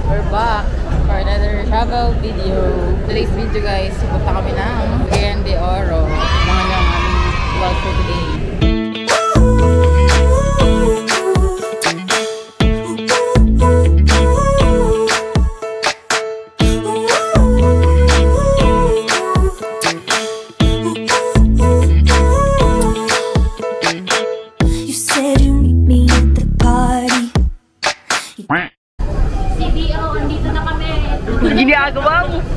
We're back for another travel video. Today's video guys, pupunta kami ng Cagayan de Oro. Mga yung aming vlog for today.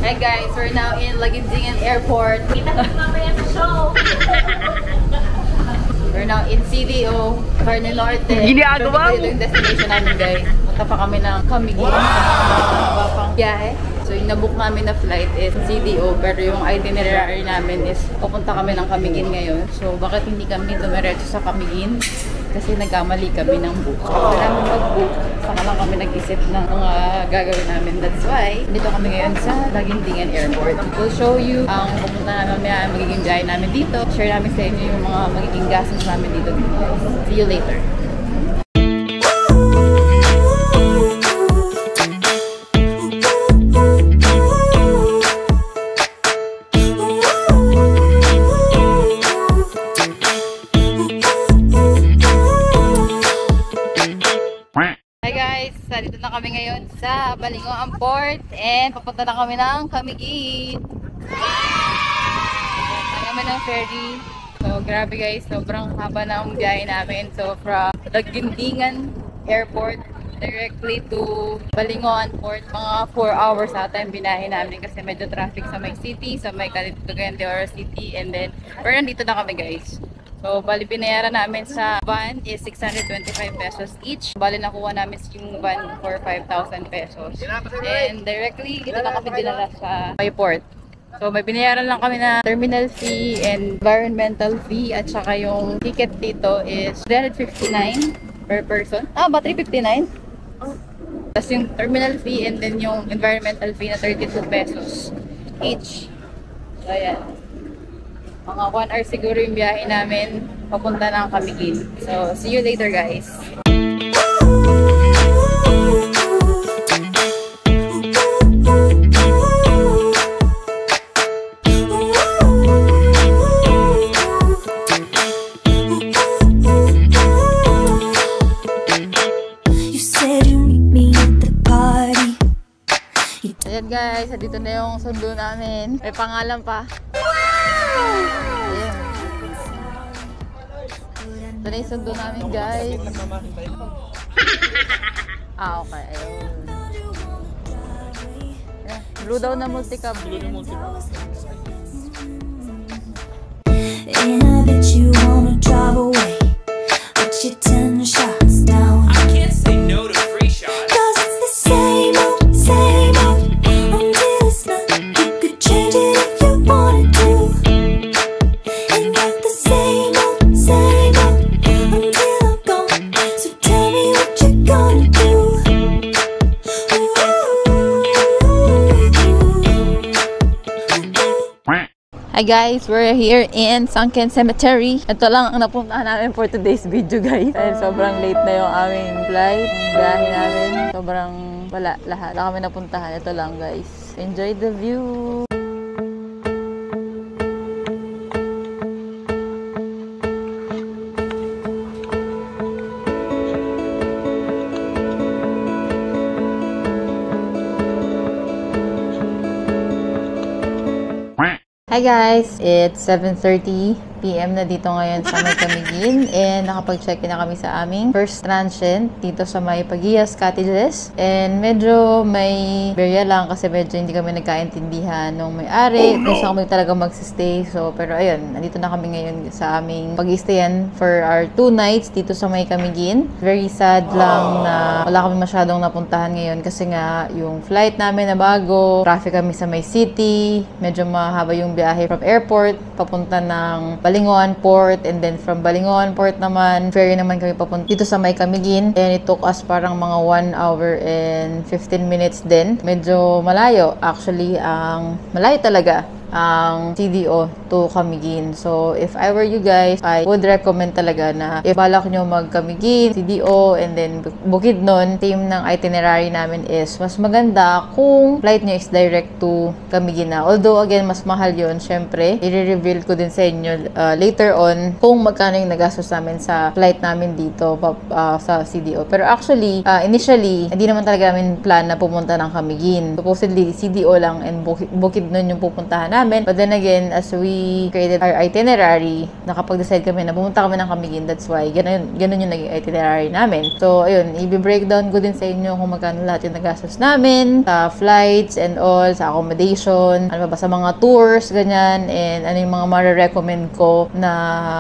Hey guys, we're now in Laguindingan Airport. We're now in CDO, Carne Norte. Ginagawa mo! Ito yung destination namin guys. Punta pa kami ng Camiguin. Pang biyahe. So yung nabook namin na flight is CDO, pero yung itinerary namin is pupunta kami ng Camiguin ngayon. So bakit hindi kami dumiretso sa Camiguin? Kasi nagkamali kami ng book. So after namin mag-book, saka lang kami nag-isip ng mga gagawin namin. That's why, dito kami ngayon sa Laguindingan Airport. We'll show you ang pupunta namin, ang magiging biyahe namin dito. Share namin sa inyo yung mga magiging gastos namin dito. See you later. Dito na kami ngayon sa Balinghoan Port and papunta na kami ng Camiguin. Kami ng ferry. So grabe guys, sobrang haba na ang biyahe namin. So from Laguindingan Airport directly to Balinghoan Port, mga 4 hours ata yung binahe namin kasi medyo traffic sa may city, sa may Cagayan de Oro City, and then pero nandito na kami guys. So, bali binayaran namin sa van is 625 pesos each. Bali nakuha namin yung van for 5,000 pesos. And directly, dito na kami dinala sa may port. So, may binayaran lang kami na terminal fee and environmental fee. At saka yung ticket dito is 359 per person. Ah, ba 359? Tapos yung terminal fee and then yung environmental fee na 32 pesos each. So, ayan. Mga 1 hour siguro yung biyahe namin papunta ng Camiguin. So, see you later guys. Ayan guys, dito na yung sundo namin. May pangalan pa. Ayan. Ito na yung sundo namin guys. Ah, okay. Ayun. Blue daw na multicab. Blue na multicab. And I bet you wanna drive away, but you 10 shots down. I can't say no to free shots. Cause it's the same old, same old. Until it's not, you could change it if you wanted to. And you're the same old, same old. Until I'm gone, so tell me what you're gonna do. Hi guys, we're here in Sunken Cemetery. Ito lang ang napuntahan namin for today's video guys. Dahil sobrang late na yung aming flight. Biyahe namin. Sobrang wala lahat. Wala kami napuntahan. Ito lang guys. Enjoy the view! Hi guys! It's 7:30 PM na dito ngayon sa may Camiguin and nakapag-check-in na kami sa aming first transient dito sa may Pagias Cottages, and medyo may barya lang kasi medyo hindi kami nagkaintindihan nung may-ari kung saan kami talaga magsistay. So pero ayun, nandito na kami ngayon sa aming pag-stayan for our 2 nights dito sa may Camiguin. Very sad lang na wala kami masyadong napuntahan ngayon kasi nga yung flight namin na bago, traffic kami sa may city, medyo mahaba yung biyahe from airport papunta ng Balinghoan Port, and then from Balinghoan Port naman, ferry naman kami papunta dito sa may Camiguin, and it took us parang mga 1 hour and 15 minutes din. Medyo malayo. Actually, ang malayo talaga. ang CDO to Camiguin. So, if I were you guys, I would recommend talaga na if balak nyo mag-Camiguin, CDO, and then Bukidnon, same ng itinerary namin is mas maganda kung flight nyo is direct to Camiguin na. Although, again, mas mahal yun. Syempre, i-reveal ko din sa inyo later on kung magkano yung nagastos namin sa flight namin dito sa CDO. Pero actually, initially, hindi naman talaga namin plan na pumunta ng Camiguin. Supposedly, CDO lang and Bukidnon yung pupuntahan namin. But then again, as we created our itinerary, nakapag-decide kami na pumunta kami ng Camiguin. That's why, ganun yung naging itinerary namin. So, ayun, i-breakdown ko din sa inyo kung magkano lahat yung nagastos namin, sa flights and all, sa accommodation, ano ba sa mga tours, ganyan, and ano yung mga mare-recommend ko na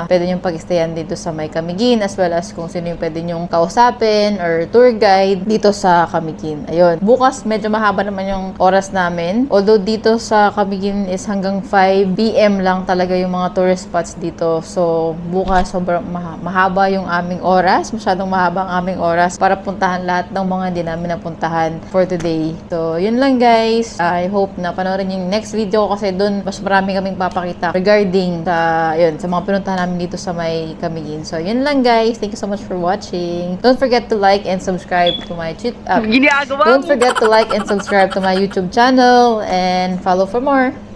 pwede nyong pag-stayan dito sa may Camiguin, as well as kung sino yung pwede nyong kausapin or tour guide dito sa Camiguin. Ayun. Bukas, medyo mahaba naman yung oras namin. Although dito sa Camiguin is hanggang 5 PM lang talaga yung mga tourist spots dito. So, bukas sobrang mahaba yung aming oras. Masyadong mahaba ang aming oras para puntahan lahat ng mga hindi namin napuntahan for today. So, yun lang guys. I hope na panoorin yung next video kasi doon mas marami kaming papakita regarding sa mga pinuntahan namin dito sa may Camiguin. So, yun lang guys. Thank you so much for watching. Don't forget to like and subscribe to my YouTube channel and follow for more.